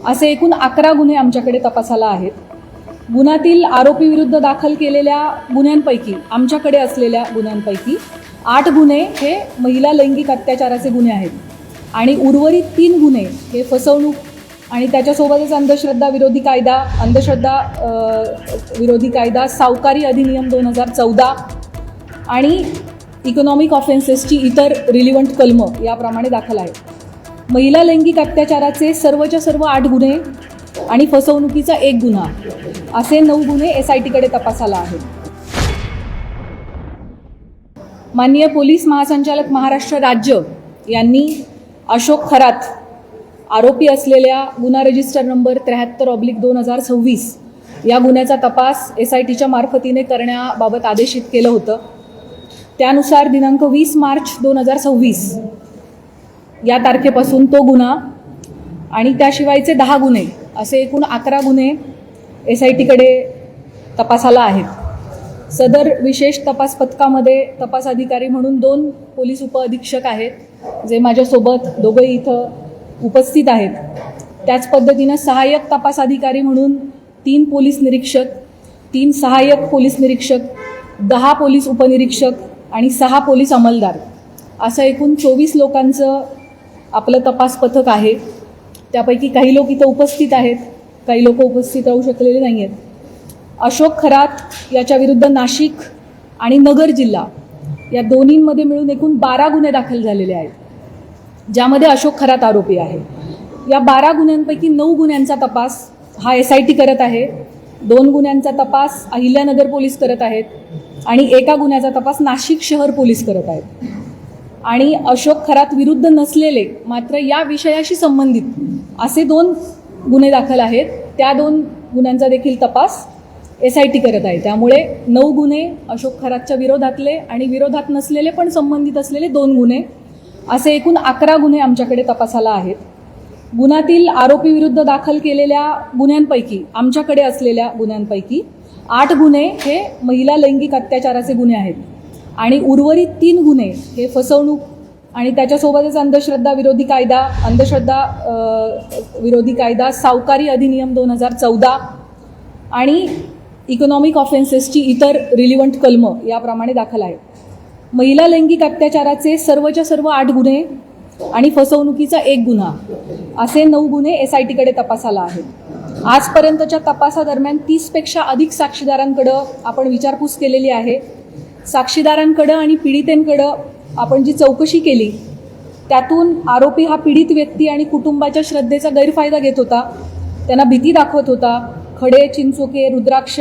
असे एकूण 11 गुन्हे आमच्याकडे तपासाला आहेत. गुन्ह्यातील आरोपी विरुद्ध दाखल केलेल्या गुन्ह्यांपैकी आमच्याकडे असलेल्या गुन्ह्यांपैकी 8 गुन्हे हे महिला लैंगिक अत्याचाराचे गुन्हे आहेत आणि उर्वरित 3 गुन्हे हे फसवणूक आणि त्याच्यासोबतच अंधश्रद्धा विरोधी कायदा, सावकारी अधिनियम 2014 आणि इकॉनॉमिक ऑफेन्सेसची इतर रिलिव्हंट कलमं याप्रमाणे दाखल आहेत. महिला लैंगिक अत्याचाराचे सर्वच्या सर्व 8 गुन्हे आणि फसवणुकीचा 1 गुन्हा असे 9 गुन्हे SITकडे तपासाला आहेत. माननीय पोलीस महासंचालक महाराष्ट्र राज्य यांनी अशोक खरात आरोपी असलेल्या गुन्हा रजिस्टर नंबर 73/2026 या गुन्ह्याचा तपास SITच्या मार्फतीने करण्याबाबत आदेशित केलं होतं. त्यानुसार दिनांक 20 मार्च 2026 या तारखेपासून तो गुन्हा आणि त्याशिवायचे 10 गुन्हे असे एकूण 11 गुन्हे SITकडे तपासाला आहेत. सदर विशेष तपास पथकामध्ये तपास अधिकारी म्हणून 2 पोलीस उपअधीक्षक आहेत, जे माझ्यासोबत दोघंही इथं उपस्थित आहेत. त्याच पद्धतीनं सहाय्यक तपास अधिकारी म्हणून 3 पोलीस निरीक्षक, 3 सहाय्यक पोलीस निरीक्षक, 10 पोलीस उपनिरीक्षक आणि 6 पोलीस अंमलदार असं एकूण 24 लोकांचं आपलं तपास पथक आहे. त्यापैकी काही लोक इथं उपस्थित आहेत, काही लोक उपस्थित राहू शकलेले नाही आहेत. अशोक खरात याच्या विरुद्ध नाशिक आणि नगर जिल्हा या दोन्हींमध्ये मिळून एकूण 12 गुन्हे दाखल झालेले आहेत, ज्यामध्ये अशोक खरात आरोपी आहे. या 12 गुन्ह्यांपैकी 9 गुन्ह्यांचा तपास हा SIT करत आहे, 2 गुन्ह्यांचा तपास अहिल्यानगर पोलीस करत आहेत आणि 1 गुन्ह्याचा तपास नाशिक शहर पोलीस करत आहेत. आणि अशोक खरात विरुद्ध नसलेले मात्र या विषयाशी संबंधित असे 2 गुन्हे दाखल आहेत, त्या 2 गुन्ह्यांचा देखील तपास SIT करत आहे. त्यामुळे 9 गुन्हे अशोक खरातच्या विरोधातले आणि विरोधात नसलेले पण संबंधित असलेले 2 गुन्हे असे एकूण 11 गुन्हे आमच्याकडे तपासाला आहेत. गुन्ह्यातील आरोपी विरुद्ध दाखल केलेल्या गुन्ह्यांपैकी आमच्याकडे असलेल्या गुन्ह्यांपैकी 8 गुन्हे हे महिला लैंगिक अत्याचाराचे गुन्हे आहेत आणि उर्वरित 3 गुन्हे हे फसवणूक आणि त्याच्यासोबतच अंधश्रद्धा विरोधी कायदा, सावकारी अधिनियम 2014 आणि इकॉनॉमिक ऑफेन्सेसची इतर रिलिव्हंट कलमं याप्रमाणे दाखल आहेत. महिला लैंगिक अत्याचाराचे सर्वच्या सर्व 8 गुन्हे आणि फसवणुकीचा 1 गुन्हा असे 9 गुन्हे SITकडे तपासाला आहेत. आजपर्यंतच्या तपासादरम्यान 30पेक्षा अधिक साक्षीदारांकडं आपण विचारपूस केलेली आहे. साक्षीदारांकडं आणि पीडितेंकडं आपण जी चौकशी केली त्यातून आरोपी हा पीडित व्यक्ती आणि कुटुंबाच्या श्रद्धेचा गैरफायदा घेत होता, त्यांना भीती दाखवत होता, खडे, चिंचोके, रुद्राक्ष,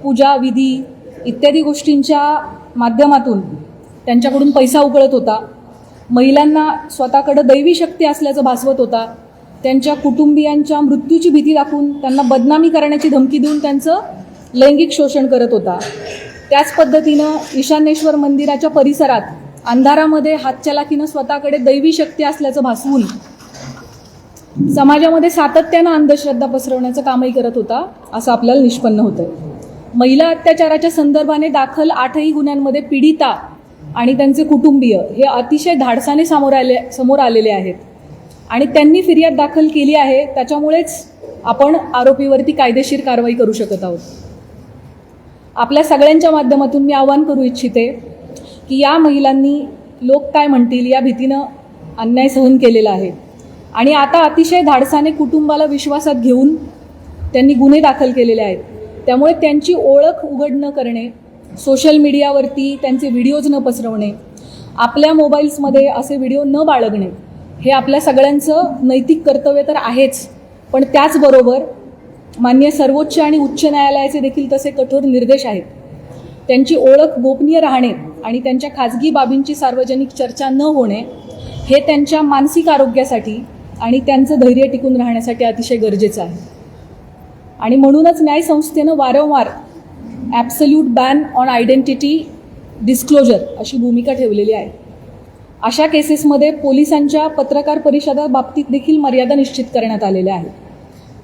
पूजा विधी इत्यादी गोष्टींच्या माध्यमातून त्यांच्याकडून पैसा उकळत होता, महिलांना स्वतःकडं दैवी शक्ती असल्याचं भासवत होता, त्यांच्या कुटुंबियांच्या मृत्यूची भीती दाखवून त्यांना बदनामी करण्याची धमकी देऊन त्यांचं लैंगिक शोषण करत होता. त्याच पद्धतीनं ईशान्येश्वर मंदिराच्या परिसरात अंधारामध्ये हातचलाखीनं स्वतःकडे दैवी शक्ती असल्याचं भासवून समाजामध्ये सातत्यानं अंधश्रद्धा पसरवण्याचं कामही करत होता, असं आपल्याला निष्पन्न होतंय. महिला अत्याचाराच्या संदर्भाने दाखल 8ही गुन्ह्यांमध्ये पीडिता आणि त्यांचे कुटुंबीय हे अतिशय धाडसाने समोर आलेले आहेत आणि त्यांनी फिर्याद दाखल केली आहे. त्याच्यामुळेच आपण आरोपीवरती कायदेशीर कारवाई करू शकत आहोत. आपल्या सगळ्यांच्या माध्यमातून मी आवाहन करू इच्छिते की या महिलांनी लोक काय म्हणतील या भीतीनं अन्याय सहन केलेला आहे आणि आता अतिशय धाडसाने कुटुंबाला विश्वासात घेऊन त्यांनी गुन्हे दाखल केलेले आहेत. त्यामुळे त्यांची ओळख उघड न करणे, सोशल मीडियावरती त्यांचे व्हिडिओज न पसरवणे, आपल्या मोबाईल्समध्ये असे व्हिडिओ न बाळगणे हे आपल्या सगळ्यांचं नैतिक कर्तव्य तर आहेच, पण त्याचबरोबर माननीय सर्वोच्च आणि उच्च न्यायालयाचे देखील तसे कठोर निर्देश आहेत. त्यांची ओळख गोपनीय राहणे आणि त्यांच्या खाजगी बाबींची सार्वजनिक चर्चा न होणे हे त्यांच्या मानसिक आरोग्यासाठी आणि त्यांचं धैर्य टिकून राहण्यासाठी अतिशय गरजेचं आहे. आणि म्हणूनच न्यायसंस्थेनं वारंवार absolute ban on identity disclosure अशी भूमिका ठेवलेली आहे. अशा केसेसमध्ये पोलिसांच्या पत्रकार परिषदा बाबतीत देखील मर्यादा निश्चित करण्यात आलेल्या आहेत.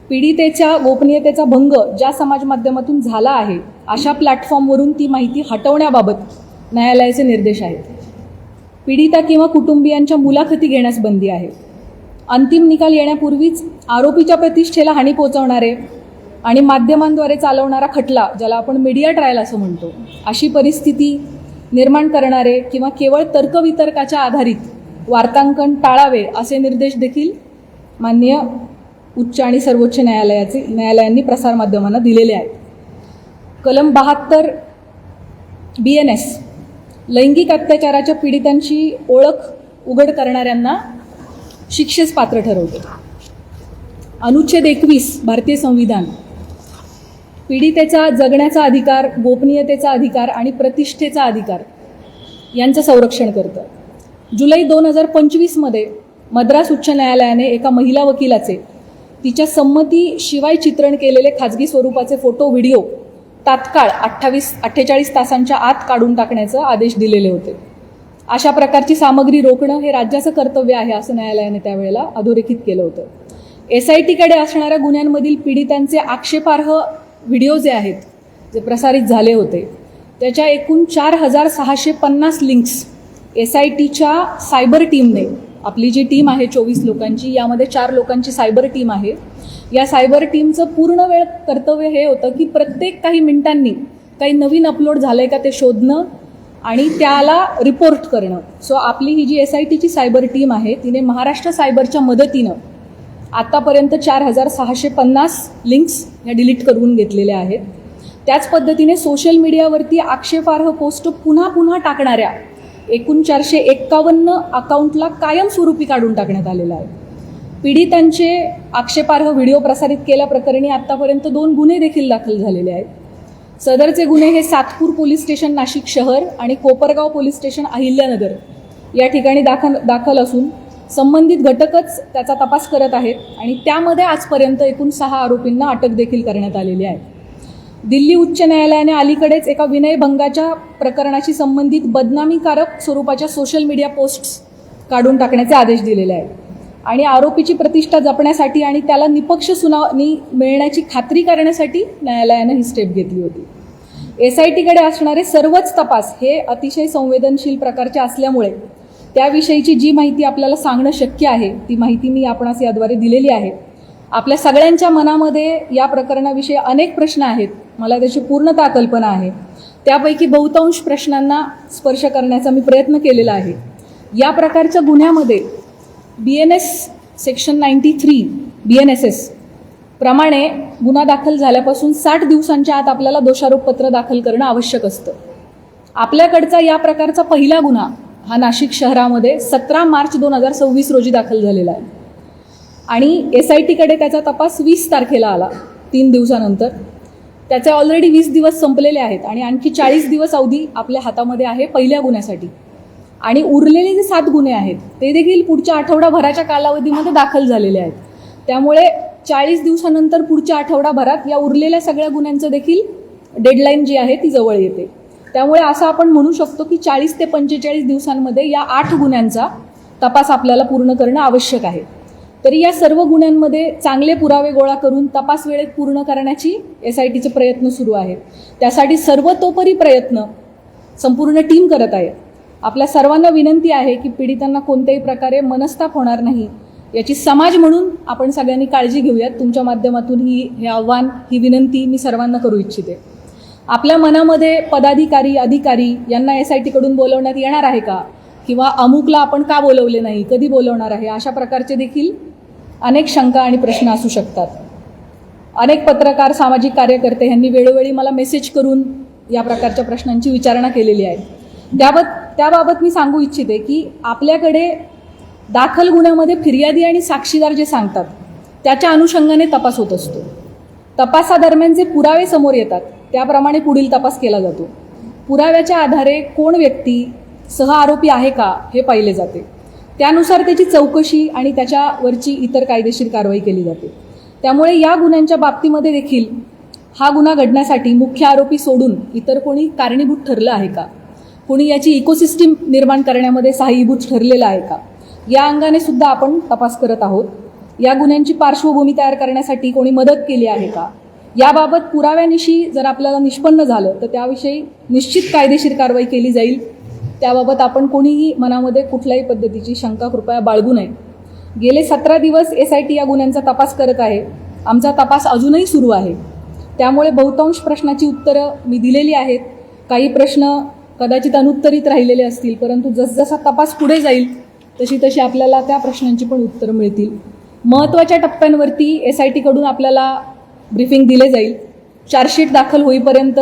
पीडितेच्या गोपनीयतेचा भंग ज्या समाज माध्यमातून झाला आहे अशा प्लॅटफॉर्मवरून ती माहिती हटवण्याबाबत न्यायालयाचे निर्देश आहेत. पीडिता किंवा कुटुंबियांच्या मुलाखती घेण्यास बंदी आहे. अंतिम निकाल येण्यापूर्वीच आरोपीच्या प्रतिष्ठेला हानी पोहोचवणारे आणि माध्यमांद्वारे चालवणारा खटला, ज्याला आपण मीडिया ट्रायल असं म्हणतो, अशी परिस्थिती निर्माण करणारे किंवा केवळ तर्कवितर्काच्या आधारित वार्तांकन टाळावे असे निर्देश देखील माननीय उच्च आणि सर्वोच्च न्यायालयांनी प्रसारमाध्यमांना दिलेले आहेत. कलम 72 BNS लैंगिक अत्याचाराच्या पीडितांची ओळख उघड करणाऱ्यांना शिक्षेस पात्र ठरवते. अनुच्छेद 21 भारतीय संविधान पीडितेचा जगण्याचा अधिकार, गोपनीयतेचा अधिकार आणि प्रतिष्ठेचा अधिकार यांचं संरक्षण करतं. जुलै 2025 मद्रास उच्च न्यायालयाने एका महिला वकिलाचे तिच्या संमतीशिवाय चित्रण केलेले खाजगी स्वरूपाचे फोटो व्हिडिओ तात्काळ 48 तासांच्या आत काढून टाकण्याचे आदेश दिलेले होते. अशा प्रकारची सामग्री रोखणं हे राज्याचं कर्तव्य आहे असं न्यायालयाने त्यावेळेला अधोरेखित केलं होतं. SITकडे असणाऱ्या गुन्ह्यांमधील पीडितांचे आक्षेपार्ह व्हिडिओ जे आहेत, जे प्रसारित झाले होते, त्याच्या एकूण 4650 लिंक्स SITच्या सायबर टीमने, आपली जी टीम आहे 24 लोकांची, यामध्ये 4 लोकांची सायबर टीम आहे, या सायबर टीमचं पूर्ण वेळ कर्तव्य हे होतं की प्रत्येक काही मिनिटांनी काही नवीन अपलोड झालंय का ते शोधणं आणि त्याला रिपोर्ट करणं. सो आपली ही जी SITची सायबर टीम आहे तिने महाराष्ट्र सायबरच्या मदतीनं आतापर्यंत 4650 लिंक्स ह्या डिलीट करून घेतलेल्या आहेत. त्याच पद्धतीने सोशल मीडियावरती आक्षेपार्ह पोस्ट पुन्हा पुन्हा टाकणाऱ्या एकूण 451 अकाउंटला कायमस्वरूपी काढून टाकण्यात आलेलं आहे. पीडितांचे आक्षेपार्ह व्हिडिओ प्रसारित केल्याप्रकरणी आतापर्यंत 2 गुन्हे देखील दाखल झालेले आहेत. सदरचे गुन्हे हे सातपूर पोलीस स्टेशन नाशिक शहर आणि कोपरगाव पोलीस स्टेशन अहिल्यानगर या ठिकाणी दाखल असून संबंधित घटकच त्याचा तपास करत आहेत आणि त्यामध्ये आजपर्यंत एकूण 6 आरोपींना अटक देखील करण्यात आलेली आहे. दिल्ली उच्च न्यायालयाने अलीकडेच एका विनयभंगाच्या प्रकरणाशी संबंधित बदनामीकारक स्वरूपाच्या सोशल मीडिया पोस्ट्स काढून टाकण्याचे आदेश दिलेले आहेत आणि आरोपीची प्रतिष्ठा जपण्यासाठी आणि त्याला निपक्ष सुनावणी मिळण्याची खात्री करण्यासाठी न्यायालयानं ही स्टेप घेतली होती. SITकडे असणारे सर्वच तपास हे अतिशय संवेदनशील प्रकारचे असल्यामुळे त्याविषयीची जी माहिती आपल्याला सांगणं शक्य आहे ती माहिती मी आपणास याद्वारे दिलेली आहे. आपल्या सगळ्यांच्या मनामध्ये या प्रकरणाविषयी अनेक प्रश्न आहेत, मला त्याची पूर्णतः कल्पना आहे. त्यापैकी बहुतांश प्रश्नांना स्पर्श करण्याचा मी प्रयत्न केलेला आहे. या प्रकारच्या गुन्ह्यामध्ये BNS सेक्शन 93 BNSS प्रमाणे गुन्हा दाखल झाल्यापासून 60 दिवसांच्या आत आपल्याला दोषारोपपत्र दाखल करणं आवश्यक असतं. आपल्याकडचा या प्रकारचा पहिला गुन्हा हा नाशिक शहरामध्ये 17 मार्च 2026 रोजी दाखल झालेला आहे आणि SITकडे त्याचा तपास 20 तारखेला आला, 3 दिवसानंतर. त्याचे ऑलरेडी 20 दिवस संपलेले आहेत आणि आणखी 40 दिवस अवधी आपल्या हातामध्ये आहे पहिल्या गुन्ह्यासाठी आणि उरलेले जे 7 गुन्हे आहेत ते देखील पुढच्या आठवडाभराच्या कालावधीमध्ये दाखल झालेले आहेत. त्यामुळे 40 दिवसानंतर पुढच्या आठवडाभरात या उरलेल्या सगळ्या गुन्ह्यांचं देखील डेडलाईन जी आहे ती जवळ येते. त्यामुळे असं आपण म्हणू शकतो की 40 ते 45 दिवसांमध्ये या 8 गुन्ह्यांचा तपास आपल्याला पूर्ण करणं आवश्यक आहे. तरी या सर्व गुन्ह्यांमध्ये चांगले पुरावे गोळा करून तपास वेळेत पूर्ण करण्याची SITचे प्रयत्न सुरू आहेत. त्यासाठी सर्वतोपरी प्रयत्न संपूर्ण टीम करत आहे. आपल्या सर्वांना विनंती आहे की पीडितांना कोणत्याही प्रकारे मनस्ताप होणार नाही याची समाज म्हणून आपण सगळ्यांनी काळजी घेऊयात. तुमच्या माध्यमातून हे आव्हान, ही विनंती मी सर्वांना करू इच्छिते. आपल्या मनामध्ये पदाधिकारी, अधिकारी यांना SITकडून बोलवण्यात येणार आहे का, किंवा अमुकला आपण का बोलवले नाही, कधी बोलवणार आहे, अशा प्रकारचे देखील अनेक शंका आणि प्रश्न असू शकतात. अनेक पत्रकार, सामाजिक कार्यकर्ते यांनी वेळोवेळी मला मेसेज करून या प्रकारच्या प्रश्नांची विचारणा केलेली आहे. त्याबाबत मी सांगू इच्छिते की आपल्याकडे दाखल गुन्ह्यामध्ये फिर्यादी आणि साक्षीदार जे सांगतात त्याच्या अनुषंगाने तपास होत असतो. तपासादरम्यान जे पुरावे समोर येतात त्याप्रमाणे पुढील तपास केला जातो. पुराव्याच्या आधारे कोण व्यक्ती सह आरोपी आहे का हे पाहिले जाते. त्यानुसार त्याची चौकशी आणि त्याच्यावरची इतर कायदेशीर कारवाई केली जाते. त्यामुळे या गुन्ह्यांच्या बाबतीमध्ये देखील हा गुन्हा घडण्यासाठी मुख्य आरोपी सोडून इतर कोणी कारणीभूत ठरलं आहे का, कोणी याची इकोसिस्टीम निर्माण करण्यामध्ये सहाय्यभूत ठरलेलं आहे का, या अंगाने सुद्धा आपण तपास करत आहोत. या गुन्ह्यांची पार्श्वभूमी तयार करण्यासाठी कोणी मदत केली आहे का, याबाबत पुराव्यानिशी जर आपल्याला निष्पन्न झालं तर त्याविषयी निश्चित कायदेशीर कारवाई केली जाईल. त्याबाबत आपण कोणीही मनामध्ये कुठल्याही पद्धतीची शंका कृपया बाळगू नये. गेले 17 दिवस SIT या गुन्ह्यांचा तपास करत आहे. आमचा तपास अजूनही सुरू आहे. त्यामुळे बहुतांश प्रश्नाची उत्तरं मी दिलेली आहेत. काही प्रश्न कदाचित अनुत्तरित राहिलेले असतील, परंतु जसजसा तपास पुढे जाईल तशी तशी आपल्याला त्या प्रश्नांची पण उत्तरं मिळतील. महत्त्वाच्या टप्प्यांवरती SIT कडून आपल्याला ब्रीफिंग दिले जाईल. चार्जशीट दाखल होईपर्यंत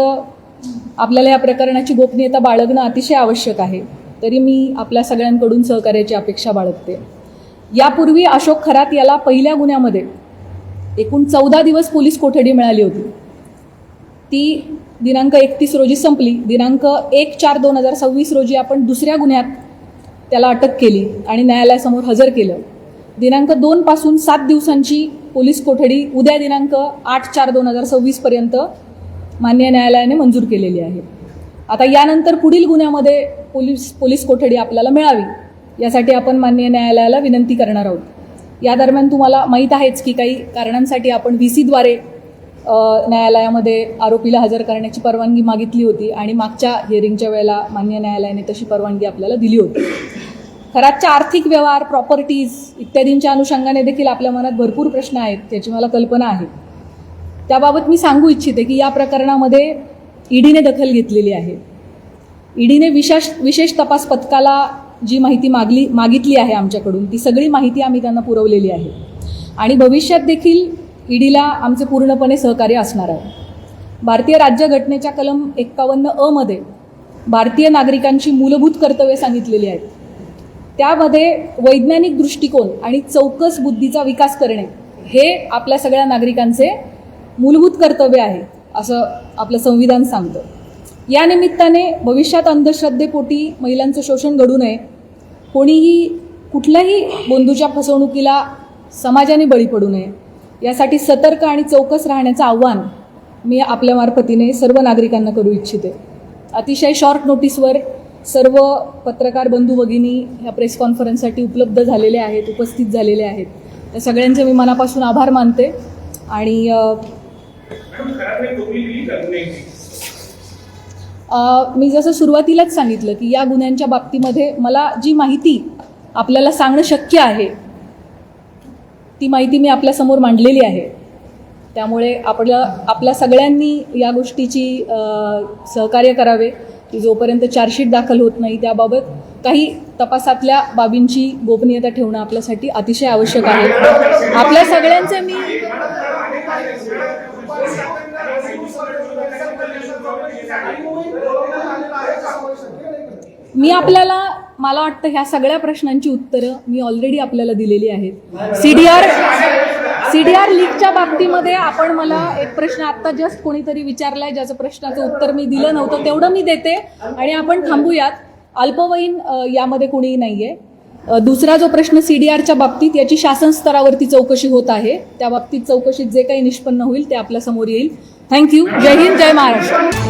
आपल्याला या प्रकरणाची गोपनीयता बाळगणं अतिशय आवश्यक आहे. तरी मी आपल्या सगळ्यांकडून सहकार्याची अपेक्षा बाळगते. यापूर्वी अशोक खरात याला पहिल्या गुन्ह्यामध्ये एकूण 14 दिवस पोलीस कोठडी मिळाली होती. ती दिनांक 31 रोजी संपली. दिनांक 1/4/2026 रोजी आपण दुसऱ्या गुन्ह्यात त्याला अटक केली आणि न्यायालयासमोर हजर केलं. दिनांक 2 पासून 7 दिवसांची पोलीस कोठडी उद्या दिनांक 8/4/2026 पर्यंत माननीय न्यायालयाने मंजूर केलेली आहे. आता यानंतर पुढील गुन्ह्यामध्ये पोलीस कोठडी आपल्याला मिळावी यासाठी आपण माननीय न्यायालयाला विनंती करणार आहोत. या दरम्यान तुम्हाला माहीत आहेच की काही कारणांसाठी आपण VC द्वारे न्यायालयामध्ये आरोपीला हजर करण्याची परवानगी मागितली होती आणि मागच्या हिअरिंगच्या वेळेला माननीय न्यायालयाने तशी परवानगी आपल्याला दिली होती. खरातच्या आर्थिक व्यवहार, प्रॉपर्टीज इत्यादींच्या अनुषंगाने देखील आपल्या मनात भरपूर प्रश्न आहेत याची मला कल्पना आहे. त्याबाबत मी सांगू इच्छिते की या प्रकरणामध्ये ईडीने दखल घेतलेली आहे. ईडीने विशेष तपास पथकाला जी माहिती मागितली आहे आमच्याकडून ती सगळी माहिती आम्ही त्यांना पुरवलेली आहे आणि भविष्यात देखील ईडीला आमचे पूर्णपणे सहकार्य असणार आहे. भारतीय राज्यघटनेच्या कलम 51(अ) मध्ये भारतीय नागरिकांची मूलभूत कर्तव्ये सांगितलेली आहेत. त्यामध्ये वैज्ञानिक दृष्टिकोन आणि चौकस बुद्धीचा विकास करणे हे आपल्या सगळ्या नागरिकांचे मूलभूत कर्तव्य आहे असं आपलं संविधान सांगतं. या निमित्ताने भविष्यात अंधश्रद्धेपोटी महिलांचं शोषण घडू नये, कोणीही कुठल्याही बंधूच्या फसवणुकीला समाजाने बळी पडू नये यासाठी सतर्क आणि चौकस राहण्याचं आव्हान मी आपल्या मार्फतीने सर्व नागरिकांना करू इच्छिते. अतिशय शॉर्ट नोटीसवर सर्व पत्रकार बंधू भगिनी ह्या प्रेस कॉन्फरन्ससाठी उपलब्ध झालेले आहेत, उपस्थित झालेले आहेत. त्या सगळ्यांचे मी मनापासून आभार मानते आणि मी जसं सुरुवातीलाच सांगितलं की या गुन्ह्यांच्या बाबतीमध्ये मला जी माहिती आपल्याला सांगणं शक्य आहे ती माहिती मी आपल्यासमोर मांडलेली आहे. त्यामुळे आपल्या सगळ्यांनी या गोष्टीची सहकार्य करावे की जोपर्यंत चार्जशीट दाखल होत नाही त्याबाबत काही तपासातल्या बाबींची गोपनीयता ठेवणं आपल्यासाठी अतिशय आवश्यक आहे. आपल्या सगळ्यांचे मी आपल्याला मला वाटतं ह्या सगळ्या प्रश्नांची उत्तरं मी ऑलरेडी आपल्याला दिलेली आहेत. सीडीआर लीकच्या बाबतीमध्ये आपण मला एक प्रश्न आत्ता जस्ट कोणीतरी विचारलाय ज्याचं प्रश्नाचं उत्तर मी दिलं नव्हतं तेवढं मी देते आणि आपण थांबूयात. अल्पवयीन यामध्ये कोणीही नाहीये. दुसरा जो प्रश्न सीडीआरच्या बाबतीत याची शासन स्तरावरती चौकशी होत आहे. त्या बाबतीत चौकशीत जे काही निष्पन्न होईल ते आपल्या समोर येईल. थँक्यू. जय हिंद, जय महाराष्ट्र.